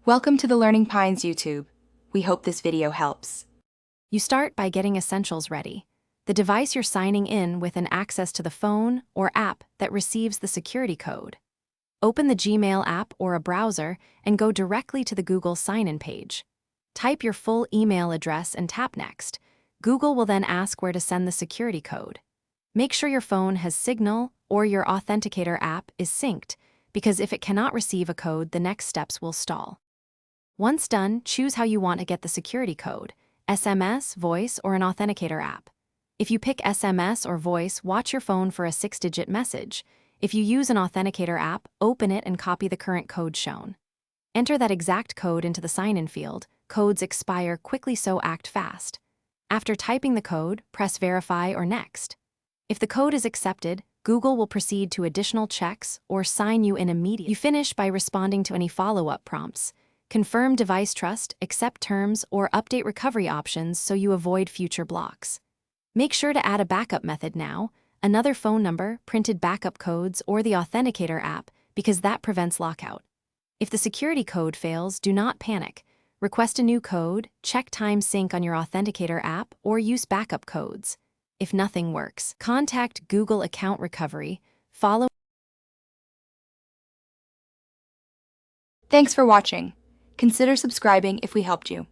Welcome to the Learning Pines YouTube. We hope this video helps. You start by getting essentials ready. The device you're signing in with an access to the phone or app that receives the security code. Open the Gmail app or a browser and go directly to the Google sign-in page. Type your full email address and tap Next. Google will then ask where to send the security code. Make sure your phone has Signal or your Authenticator app is synced, because if it cannot receive a code, the next steps will stall. Once done, choose how you want to get the security code: SMS, voice, or an Authenticator app. If you pick SMS or voice, watch your phone for a 6-digit message. If you use an Authenticator app, open it and copy the current code shown. Enter that exact code into the sign-in field. Codes expire quickly, so act fast. After typing the code, press Verify or Next. If the code is accepted, Google will proceed to additional checks or sign you in immediately. You finish by responding to any follow-up prompts. Confirm device trust, accept terms, or update recovery options so you avoid future blocks. Make sure to add a backup method now, another phone number, printed backup codes, or the Authenticator app, because that prevents lockout. If the security code fails, do not panic. Request a new code, check time sync on your Authenticator app, or use backup codes. If nothing works, contact Google Account Recovery. Thanks for watching. Consider subscribing if we helped you.